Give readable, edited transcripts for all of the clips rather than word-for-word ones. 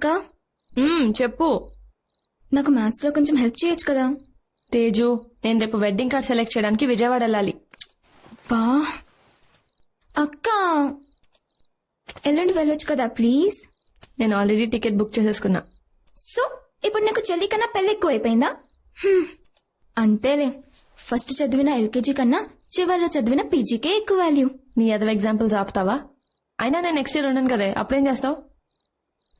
అక్క చెప్పు. నాకు మ్యాథ్స్ లో కొంచెం హెల్ప్ చేయొచ్చు కదా? తేజు, నేను రేపు వెడ్డింగ్ కార్డ్ సెలెక్ట్ చేయడానికి విజయవాడ వెళ్ళాలి. బా అక్క, ఎల్లుండి వెళ్ళొచ్చు కదా ప్లీజ్? నేను ఆల్రెడీ టికెట్ బుక్ చేసేసుకున్నా. సో ఇప్పుడు నాకు చెల్లి కన్నా పెళ్లి ఎక్కువ అయిపోయిందా? అంతేలే, ఫస్ట్ చదివిన ఎల్కేజీ కన్నా చివరిలో చదివిన పీజీకే ఎక్కువ వాల్యూ. నీ అదవ ఎగ్జాంపుల్స్ ఆపుతావా? అయినా నేను నెక్స్ట్ ఇయర్ ఉన్నాను కదే, అప్పుడేం చేస్తావు?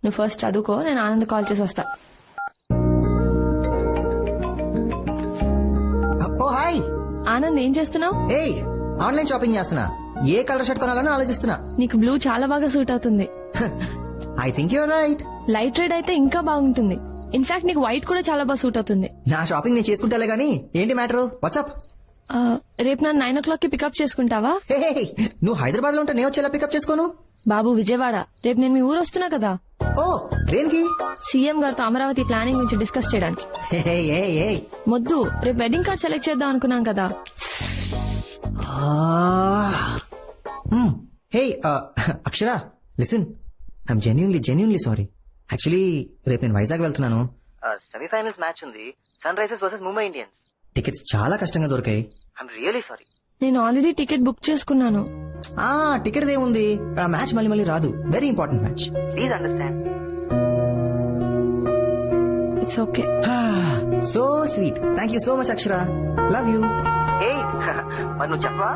నువ్వు ఫస్ట్ చదువుకో, నేను ఆనంద్ కాల్ చేసి వస్తా. ఓ హాయ్ ఆనంద్, ఏం చేస్తున్నావు? ఏయ్, ఆన్లైన్ షాపింగ్ చేస్తున్నా. ఏ కలర్ షర్ట్ కొనాలని ఆలోచిస్తున్నా. నీకు బ్లూ చాలా బాగా సూట్ అవుతుంది. I think you're right. Light red అయితే ఇంకా బాగుంటుంది. ఇన్ఫాక్ట్ నీకు వైట్ కూడా చాలా బాగా సూట్ అవుతుంది. నా షాపింగ్ నేను చేసుకుంటాలే గానీ ఏంటి మ్యాటర్? వాట్సాప్? రేపు నన్ను 9 o'clock పికప్ చేసుకుంటావా? నువ్వు హైదరాబాద్ లో ఉంటే నేను వచ్చేలా పికప్ చేసుకోను. బాబు విజయవాడ, రేపు నేను మీ ఊరు వస్తున్నా కదా. ఓ దేనికి? సీఎం గారితో అమరావతి ప్లానింగ్ గురించి డిస్కస్ చేయడానికి. మొద్దు, రేపు వెడ్డింగ్ కార్డ్ సెలెక్ట్ చేద్దాం అనుకున్నాం కదా. Hey Akshara, listen, I'm genuinely sorry. Actually రేపు నేను వైజాగ్ వెళ్తున్నాను. సెమీఫైనల్స్ మ్యాచ్ ఉంది, sun Risers versus Mumbai Indians. Tickets చాలా కష్టంగా దొరికాయి. I'm really sorry. నేను ఆల్రెడీ టికెట్ బుక్ చేసుకున్నాను. టికెట్ ఏముంది, ఆ మ్యాచ్ మళ్ళీ రాదు. Very important match. Please understand. It's okay. So sweet. Thank you so much Akshara. Love you. మరి నువ్వు చెప్పవా?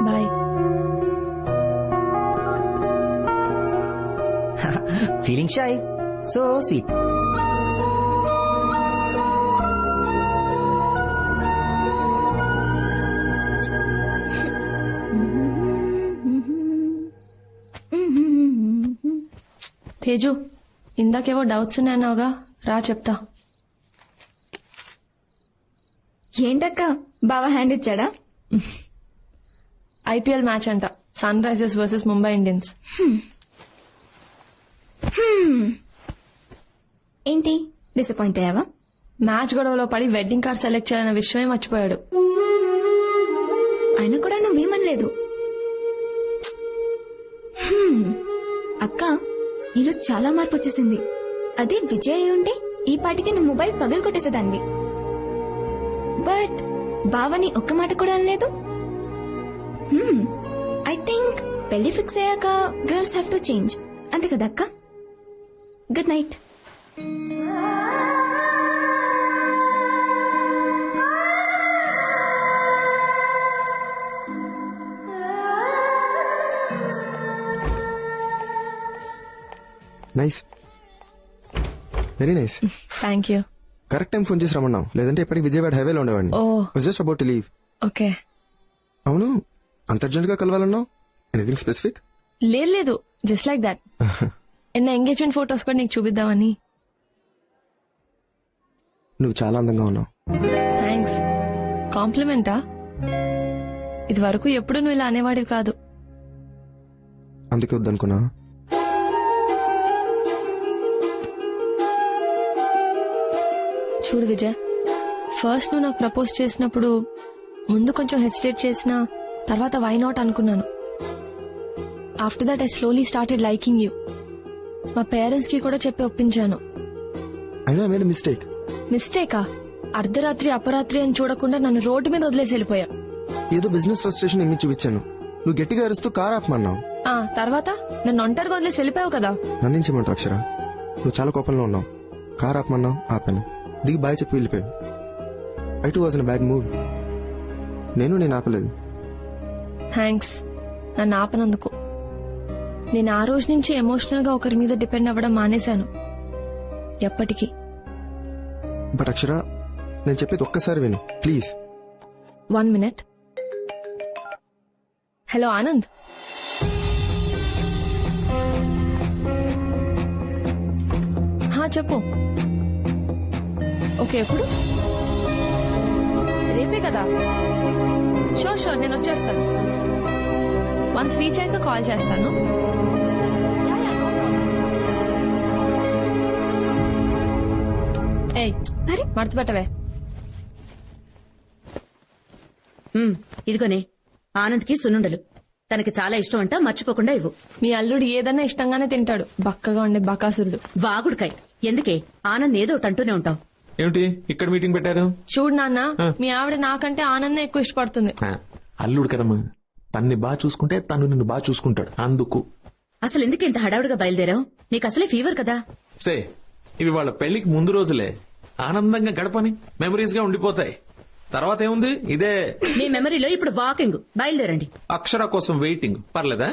Bye. Feeling shy, so sweet. Teju, ఇందాకేవో డౌట్స్ ఉన్నాయన్నావుగా, రా చెప్తా. ఏంటక్క, బావా హ్యాండ్ ఇచ్చాడా? ఐపీఎల్ మ్యాచ్ అంట, sun Risers versus Mumbai Indians. ఏంటి, డిసప్పాయింట్ అయ్యావా? మ్యాచ్ గొడవలో పడి వెడ్డింగ్ కార్డ్ సెలెక్ట్ చేయాలన్న విషయమే మర్చిపోయాడు. అయినా కూడా నువ్వేమనలేదు. అక్క, నీలో చాలా మార్పు వచ్చేసింది. అదే విజయ్ అయి ఉంటే ఈ పాటికి నువ్వు మొబైల్ పగలు కొట్టేసేదాన్ని. బట్ బావని ఒక్క మాట కూడా అనలేదు. ఐ థింక్ పెళ్లి ఫిక్స్ అయ్యాక గర్ల్స్ హ్యావ్ టు చేంజ్, అంతే కదా అక్క? Good night. Nice, very nice. Thank you. Correct time phone చేసి రమ్మన్నావు, లేదంటే ఇప్పటికి విజయవాడ హైవేలో ఉండేవాడిని. Just about to leave. Okay. అవును, అంత అర్జెంట్ గా కలవాలన్నావు? Anything specific? లేదు, జస్ట్ లైక్ దాట్. ఎన్న ఎంగేజ్మెంట్ ఫోటోస్ కూడా నీకు చూపిద్దామని. నువ్వు చాలా అందంగా ఉన్నావు. థ్యాంక్స్. కాంప్లిమెంటా? ఇది వరకు ఎప్పుడు నువ్వు ఇలా అనేవాడివి కాదు. అందుకే వద్దనుకున్నా. చూడు విజయ్, ఫస్ట్ నువ్వు నాకు ప్రపోజ్ చేసినప్పుడు ముందు కొంచెం హెసిటేట్ చేసినా తర్వాత వై నాట్ అనుకున్నాను. After that I slowly started liking you. మా పేరెంట్స్ కి కూడా చెప్పి ఒప్పించాను. అయినా ఐ మేడ్ ఎ మిస్టేక్. మిస్టేకా? అర్ధరాత్రి అపరాత్రి అని చూడకుండా నన్ను రోడ్డు మీద వదిలేసి వెళ్ళిపోయా. ఏదో బిజినెస్ ఫ్రస్ట్రేషన్ ఇమ్మి చూపించాను. నువ్వు గట్టిగా అరుస్తూ కార్ ఆపమన్నావు. తర్వాత నన్ను ఒంటరిగా వదిలేసి వెళ్ళిపోయావు కదా. నన్ను చేయమంటావు అక్షర? నువ్వు చాలా కోపంలో ఉన్నావు. కార్ ఆపమన్నావు, ఆపాను. దిగి బాయ్ చెప్పి వెళ్ళిపోయావు. I two was in bad mood. నేను ఆపలేదు. థ్యాంక్స్ నన్ను ఆపనందుకు. నేను ఆ రోజు నుంచి ఎమోషనల్ గా ఒకరి మీద డిపెండ్ అవ్వడం మానేశాను. ఎప్పటికీ. బట్ అక్షర, నేను చెప్పేది ఒక్కసారి విను ప్లీజ్. 1 minute. హలో ఆనంద్. చెప్పు. ఓకే, ఎప్పుడు? రేపే కదా? షూర్ నేను వచ్చేస్తాను. వన్స్ రీచ్ అయ్యాక కాల్ చేస్తాను. ఏయ్, మడత పెట్టవే. ఇదిగోనే ఆనంద్కి సున్నుండలు. తనకి చాలా ఇష్టం అంట, మర్చిపోకుండా ఇవ్వు. మీ అల్లుడు ఏదన్నా ఇష్టంగానే తింటాడు, బక్కగా ఉండే బకాసురుడు. వాగుడుకాయ్, ఎందుకే ఆనంద్ ఏదో ఒకటి అంటూనే ఉంటావు. ఏమిటి ఇక్కడ మీటింగ్ పెట్టారు? చూడు నాన్న, మీ ఆవిడ నాకంటే ఆనందం ఎక్కువ ఇష్టపడుతుంది. అల్లుడు కదమ్మా, తన్ని బాగా చూసుకుంటే తను నిన్ను బాగా చూసుకుంటాడు, అందుకు. అసలు ఎందుకు ఇంత హడావుడిగా బయలుదేరావు? నీకు అసలే ఫీవర్ కదా. సే ఇవి వాళ్ళ పెళ్లికి ముందు రోజులే, ఆనందంగా గడపని మెమరీస్ గా ఉండిపోతాయి. తర్వాత ఏముంది, ఇదే మీ మెమరీలో ఇప్పుడు వాకింగ్. బయలుదేరండి. అక్షర కోసం వెయిటింగ్. పర్లేదా?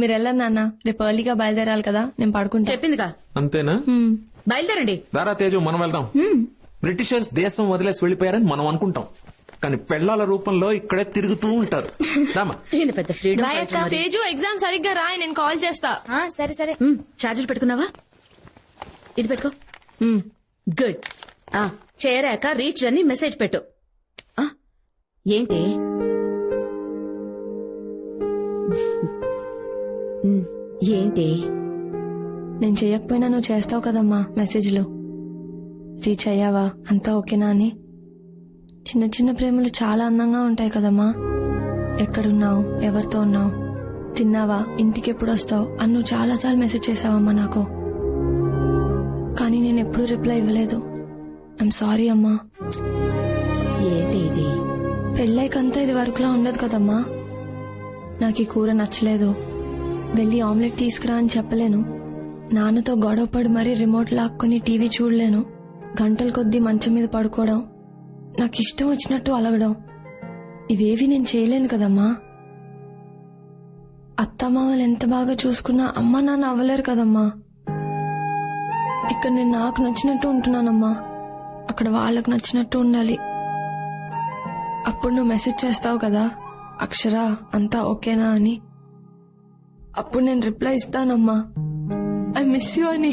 మీరు వెళ్ళండి నాన్న, రేపు ఎర్లీగా బయలుదేరాలి కదా, నేను పడుకుంటా. చెప్పిందిగా, అంతేనా? బయలుదేరండి. దారా తేజు, మనం వెళ్దాం. బ్రిటిషర్స్ దేశం వదిలేసి వెళ్లిపోయారని మనం అనుకుంటాం, కానీ పెళ్లాల రూపంలో ఇక్కడే తిరుగుతూ ఉంటారు. రామా. ఈయన పెద్ద ఫ్రీడమ్ Bye, ఫైటర్ మరి. తేజు, ఎగ్జామ్ సరిగ్గా రాయి, నేను కాల్ చేస్తా. సరే సరే. ఛార్జర్ పెట్టుకున్నావా? ఇది పెట్టుకో. గుడ్. చేరాక రీచ్ అని మెసేజ్ పెట్టు. ఆ, ఏంటి ఏంటి నేను చేయకపోయినా నువ్వు చేస్తావు కదమ్మా మెసేజ్లు. రీచ్ అయ్యావా, అంతా ఓకేనా అని. చిన్న చిన్న ప్రేమలు చాలా అందంగా ఉంటాయి కదమ్మా. ఎక్కడున్నావు, ఎవరితో ఉన్నావు, తిన్నావా, ఇంటికి ఎప్పుడు వస్తావు అని నువ్వు చాలాసార్లు మెసేజ్ చేసావమ్మా నాకు. కానీ నేను ఎప్పుడూ రిప్లై ఇవ్వలేదు. ఐఎమ్ సారీ అమ్మా. ఏంటి ఇది? పెళ్ళైకంతా ఇది వరకులా ఉండదు కదమ్మా. నాకు ఈ కూర నచ్చలేదు, వెళ్ళి ఆమ్లెట్ తీసుకురా అని చెప్పలేను. నాన్నతో గొడవపడి మరీ రిమోట్ లాక్కుని టీవీ చూడలేను. గంటల కొద్దీ మంచం మీద పడుకోవడం, నాకు ఇష్టం వచ్చినట్టు అలగడం, ఇవేవి నేను చేయలేను కదమ్మా. అత్తమామలు ఎంత బాగా చూసుకున్నా అమ్మ నాన్న అవ్వలేరు కదమ్మా. ఇక్కడ నేను నాకు నచ్చినట్టు ఉంటున్నానమ్మా, అక్కడ వాళ్ళకు నచ్చినట్టు ఉండాలి. అప్పుడు నువ్వు మెసేజ్ చేస్తావు కదా, అక్షర అంతా ఓకేనా అని. అప్పుడు నేను రిప్లై ఇస్తానమ్మా, ఐ మిస్ యూ అని.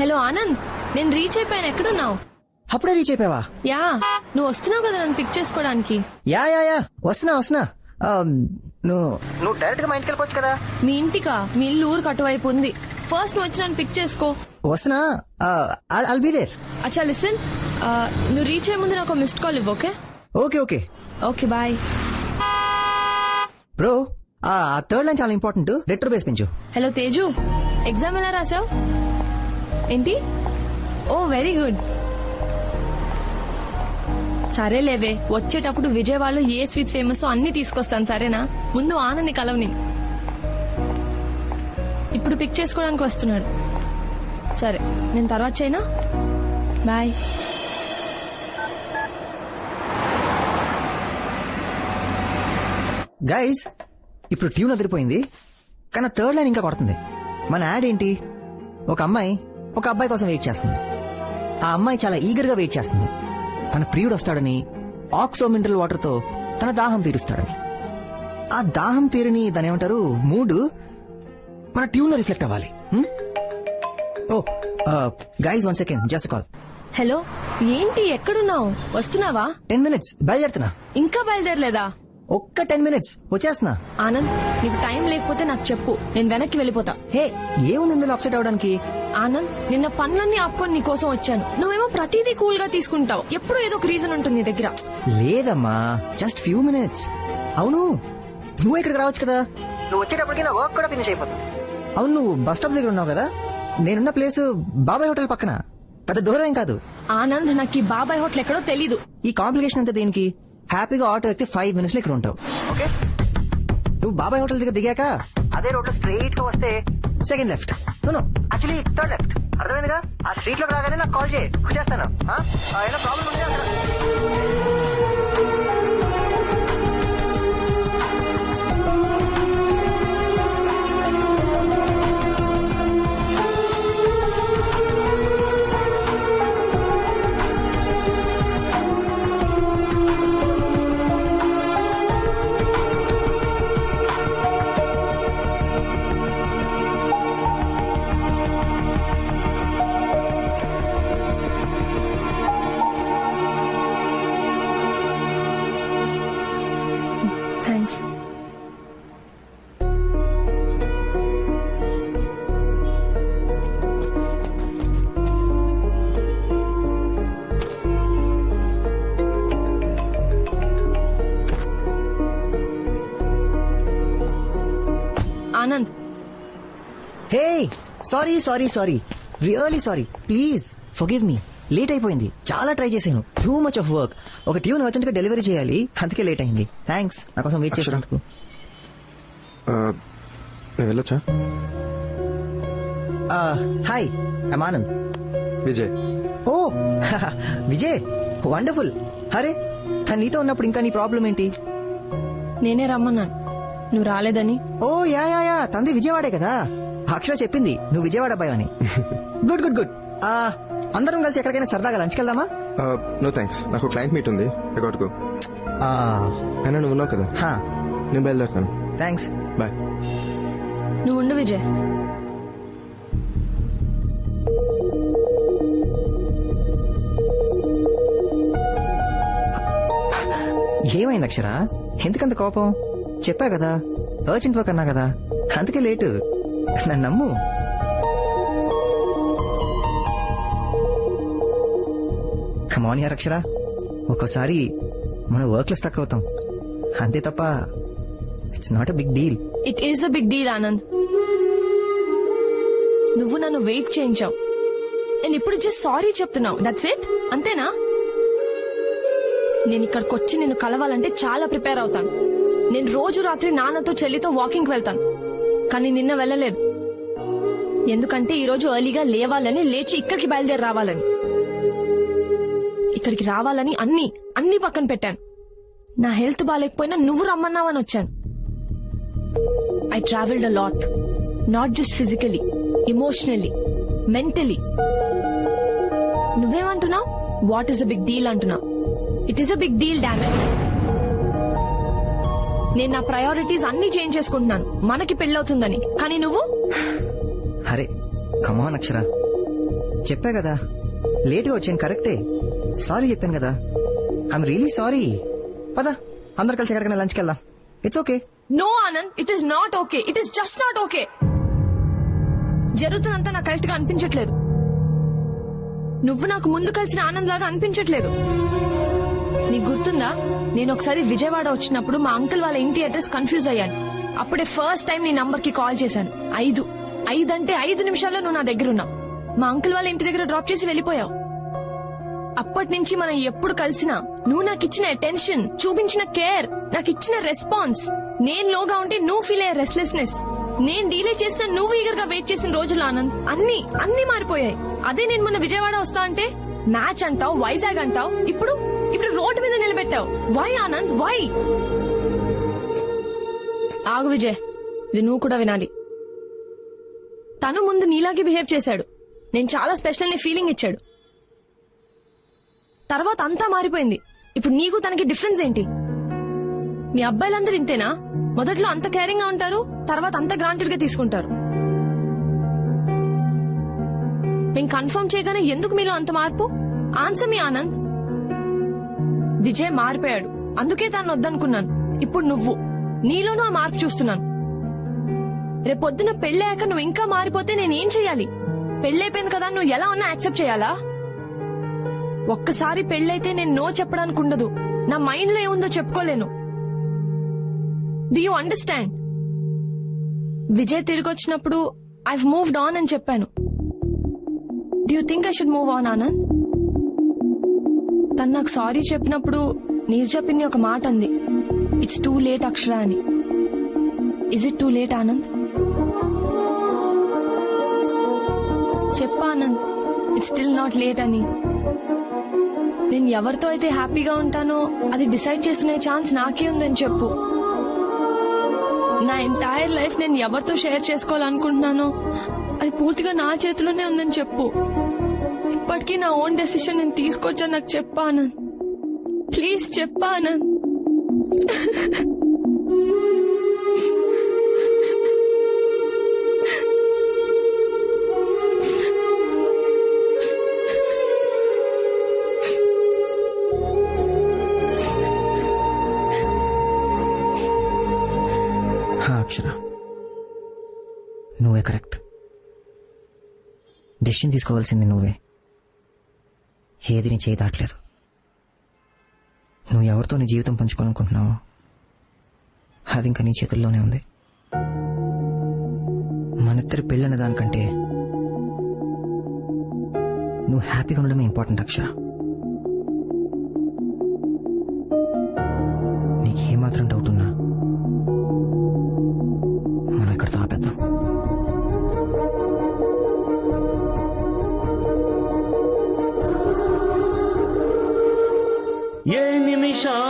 హలో ఆనంద్, నేను రీచ్ అయిపోయాను. ఎక్కడున్నావు? అప్పుడే రీచ్ అయిపోయావా? యా, నువ్వు వస్తున్నావు కదా నన్ను పిక్ చేసుకోవడానికి. యా యా యా వస్తున్నా. నువ్వు డైరెక్ట్ గా మా ఇంటికి వెళ్ళిపోవచ్చు కదా. మీ ఇంటికా? మీ ఇల్లు ఊరికి అటువైపు ఉంది. ఫస్ట్ నువ్వు వచ్చి నన్ను పిక్ చేసుకో. వస్తున్నా. I'll be there. అచ్చా లిసన్, నువ్వు రీచ్ అయ్యే ముందు నాకు మిస్డ్ కాల్ ఇవ్వు. Okay okay okay bye. Bro, ఆ థర్డ్ లైన్ చాలా ఇంపార్టెంట్, రెట్రో బేస్ పెంచు. హలో తేజు, ఎగ్జామ్ ఎలా రాసావు? ఏంటి? Oh very good. సరే లేవే, వచ్చేటప్పుడు విజయవాడలో ఏ స్వీట్స్ ఫేమస్ అన్ని తీసుకొస్తాను, సరేనా? ముందు ఆనంద్ని కలవని. ఇప్పుడు పిక్ చేసుకోవడానికి వస్తున్నాడు. సరే, నేను తర్వాత చేయనా? బాయ్. గైస్, ఇప్పుడు ట్యూన్ అదిరిపోయింది, కానీ థర్డ్ లైన్ ఇంకా కొడుతుంది. మన యాడ్ ఏంటి? ఒక అమ్మాయి ఒక అబ్బాయి కోసం వెయిట్ చేస్తుంది. ఆ అమ్మాయి చాలా ఈగర్ గా వెయిట్ చేస్తుంది. తన ప్రియుడు వస్తాడని, ఆక్సో మినరల్ వాటర్ తో తన దాహం తీరుస్తాడని. ఆ దాహం తీరని దాని ఏమంటారు, మూడ్ మన ట్యూన్ లో రిఫ్లెక్ట్ అవ్వాలి. Oh guys, 1 second, just call. Hello, ఏంటి ఎక్కడున్నావు? వస్తున్నావా? 10 minutes బయలుదేరుతున్నా. ఇంకా బయలుదేరలేదా? ఒక్క 10 minutes వచ్చేస్తున్నా. ఆనంద్, నీకు టైం లేకపోతే నాకు చెప్పు, నేను వెనక్కి వెళ్ళిపోతా. హే, ఏముంది ఇందులో అప్సెట్ అవడానికి? ఆనంద్, నిన్న పనులన్నీ ఆపుకొని నీ కోసం వచ్చాను. నువ్వేమో ప్రతిదీ కూల్ గా తీసుకుంటావు. ఎప్పుడు ఏదో ఒక రీజన్ ఉంటుంది నీ దగ్గర. లేదమ్మా, జస్ట్ ఫ్యూ మినిట్స్. అవును, నువ్వు ఇక్కడికి రావచ్చు కదా. నువ్వు వచ్చేటప్పటికి నా వర్క్ కూడా ఫినిష్ అయిపోతుంది. అవును, నువ్వు బస్ స్టాప్ దగ్గర ఉన్నావు కదా. నేనున్న ప్లేస్ బాబాయ్ హోటల్ పక్కన, పెద్ద దూరం ఏం కాదు. ఆనంద్, నాకు ఈ బాబాయ్ హోటల్ ఎక్కడో తెలీదు. ఈ కాంప్లికేషన్ అంతా దేనికి? హ్యాపీగా ఆటో ఎక్కితే 5 minutes లో ఇక్కడ ఉంటావు. ఓకే, నువ్వు బాబాయ్ హోటల్ దగ్గర దిగాక అదే రోడ్ లో స్ట్రైట్ గా వస్తే second left, actually third left. అర్థమైందిగా? ఆ స్ట్రీట్ లోకి రాగానే నాకు కాల్ చేయి, వచ్చేస్తాను. ఏదైనా ప్రాబ్లం ఉంటే అక్కడ. Sorry sorry sorry, really sorry. Please forgive me. Late అయిపోయింది, చాలా ట్రై చేశాను. Too much of work. ఒక ట్యూన్ అర్జెంట్ గా డెలివరీ చేయాలి, అందుకే లేట్ అయింది. థ్యాంక్స్ నా కోసం వెయిట్ చేసినందుకు. నేను వెళ్ళొచ్చా? Hi, I'm Anand. Vijay. Oh Vijay, wonderful. అరే తను నీతో ఉన్నప్పుడు ఇంకా నీ ప్రాబ్లం ఏంటి? నేనే రమ్మన్నాను, నువ్వు రాలేదని. ఓ యా యా యా, తంది విజయవాడే కదా. అక్షర చెప్పింది నువ్వు విజయవాడ అబ్బాయి అని. Good good good. అందరం కలిసి ఎక్కడికైనా సరదాగా లంచ్కి వెళ్దామా? నో థ్యాంక్స్, నాకు క్లయింట్ మీట్ ఉంది. I got go. అయినా నువ్వు ఉన్నావు కదా, నేను బయలుదేరుతాను. Thanks, bye. నువ్వు ఉండు విజయ్. ఏమైంది అక్షర? ఎందుకంత కోపం? చెప్పా కదా, అర్జెంట్ వర్క్ అన్నా కదా, అందుకే లేటు. నన్ను నమ్ము. కమాన్ యార్ అక్షర, ఒక్కోసారి మనం వర్క్ లో స్టక్ అవుతాం, అంతే తప్ప it's not a big deal. It is a big deal Anand. నువ్వు నన్ను వెయిట్ చేయించావు, నేను ఇప్పుడు జస్ట్ సారీ చెప్తున్నావు, దట్స్ ఇట్. అంతేనా? నేను ఇక్కడికి వచ్చి నిన్ను కలవాలంటే చాలా ప్రిపేర్ అవుతాను. నేను రోజు రాత్రి నాన్నతో చెల్లితో వాకింగ్ వెళ్తాను, కానీ నిన్న వెళ్ళలేదు. ఎందుకంటే ఈ రోజు ఎర్లీగా లేవాలని, లేచి ఇక్కడికి బయలుదేరి రావాలని. ఇక్కడికి రావాలని అన్ని పక్కన పెట్టాను. నా హెల్త్ బాగాలేకపోయినా నువ్వు రమ్మన్నావని వచ్చాను. I travelled a lot, not just physically, emotionally, mentally. నువ్వేమంటున్నావు? What is a big deal అంటున్నావు. It is a big deal, damage. నేను నా ప్రయారిటీస్ అన్ని చేంజ్ చేసుకుంటున్నాను మనకి పెళ్ళవుతుందని, కానీ నువ్వు. అరే కమాన్ అక్షర, చెప్పా కదా లేటుగా వచ్చాను, కరెక్టే. సారీ చెప్పాను కదా, ఐఎమ్ రియలీ సారీ. పద అందరు కలిసి ఎక్కడికైనా లంచ్కి వెళ్దాం. It's okay. No Anand, it is not okay. It is just not okay. జరుగుతుందంతా నాకు కరెక్ట్ గా అనిపించట్లేదు. నువ్వు నాకు ముందు కలిసిన ఆనంద్ లాగా అనిపించట్లేదు. నీకు గుర్తుందా, నేను ఒకసారి విజయవాడ వచ్చినప్పుడు మా అంకుల్ వాళ్ళ ఇంటి అడ్రస్ కన్ఫ్యూజ్ అయ్యాను. అప్పుడే ఫస్ట్ టైం నీ నంబర్ కి కాల్ చేశాను. 5 అంటే 5 నిమిషాల్లో నువ్వు నా దగ్గర ఉన్నావు. మా అంకుల్ వాళ్ళ ఇంటి దగ్గర డ్రాప్ చేసి వెళ్ళిపోయావు. అప్పటి నుంచి మనం ఎప్పుడు కలిసినా నువ్వు నాకు ఇచ్చిన అటెన్షన్, చూపించిన కేర్, నాకు ఇచ్చిన రెస్పాన్స్, నేను లోగా ఉంటే నువ్వు ఫీల్ అయ్యే రెస్ట్లెస్నెస్, నేను డీలే చేస్తే నువ్వు ఈగర్ గా వెయిట్ చేసిన రోజులు ఆనంద్, అన్ని మారిపోయాయి. అదే నేను మొన్న విజయవాడ వస్తా అంటే మ్యాచ్ అంటావు, వైజాగ్ అంటావు, ఇప్పుడు రోడ్డు మీద నిలబెట్టావు. Why Anand, why? ఆగు విజయ్, ఇది నువ్వు కూడా వినాలి. తను ముందు నీలాగే బిహేవ్ చేశాడు, నేను చాలా స్పెషల్ ని ఫీలింగ్ ఇచ్చాడు. తర్వాత అంతా మారిపోయింది. ఇప్పుడు నీకు తనకి డిఫరెన్స్ ఏంటి? మీ అబ్బాయిలందరూ ఇంతేనా? మొదట్లో అంత కేరింగ్ గా ఉంటారు, తర్వాత అంత గ్రాంటెడ్ గా తీసుకుంటారు. మేము కన్ఫర్మ్ చేయగానే ఎందుకు మీలో అంత మార్పు? ఆన్సర్ మీ ఆనంద్. విజయ్ మారిపోయాడు, అందుకే తను వద్దనుకున్నాను. ఇప్పుడు నువ్వు, నీలోనూ ఆ మార్పు చూస్తున్నాను. రేపొద్దున పెళ్ళాక నువ్వు ఇంకా మారిపోతే నేనేం చెయ్యాలి? పెళ్ళైపోయింది కదా, నువ్వు ఎలా ఉన్నా యాక్సెప్ట్ చేయాలా? ఒక్కసారి పెళ్ళైతే నేను నో చెప్పడానికి ఉండదు. నా మైండ్ లో ఏముందో చెప్పుకోలేను. Do you understand? విజయ్ తిరిగి వచ్చినప్పుడు ఐవ్ మూవ్డ్ ఆన్ అని చెప్పాను. Do you think I should move on Anand? తను నాకు సారీ చెప్పినప్పుడు నీర్జా పిన్ని ఒక మాట అంది, ఇట్స్ టూ లేట్ అక్షర అని. Is it too late Anand? చెప్పా Anand, it's still not late అని. నేను ఎవరితో అయితే హ్యాపీగా ఉంటానో అది డిసైడ్ చేసుకునే ఛాన్స్ నాకే ఉందని చెప్పు. నా ఎంటైర్ లైఫ్ నేను ఎవరితో షేర్ చేసుకోవాలనుకుంటున్నానో అది పూర్తిగా నా చేతిలోనే ఉందని చెప్పు. ఇప్పటికీ నా ఓన్ డెసిషన్ నేను తీసుకోవచ్చని నాకు చెప్పా ఆనంద్, ప్లీజ్ చెప్పా ఆనంద్. అక్షర, నువ్వే కరెక్ట్. డెసిషన్ తీసుకోవాల్సింది నువ్వే. ఏది నీ చేయి దాటలేదు. నువ్వు ఎవరితో నీ జీవితం పంచుకోవాలనుకుంటున్నావో అది ఇంకా నీ చేతుల్లోనే ఉంది. మనిద్దరి పెళ్ళన్న దానికంటే నువ్వు హ్యాపీగా ఉండడమే ఇంపార్టెంట్ అక్షర. నీకు ఏమాత్రం డౌట్ ఉన్నా మనం ఇక్కడితో ఆపేద్దాం. ఏ నిమిషాన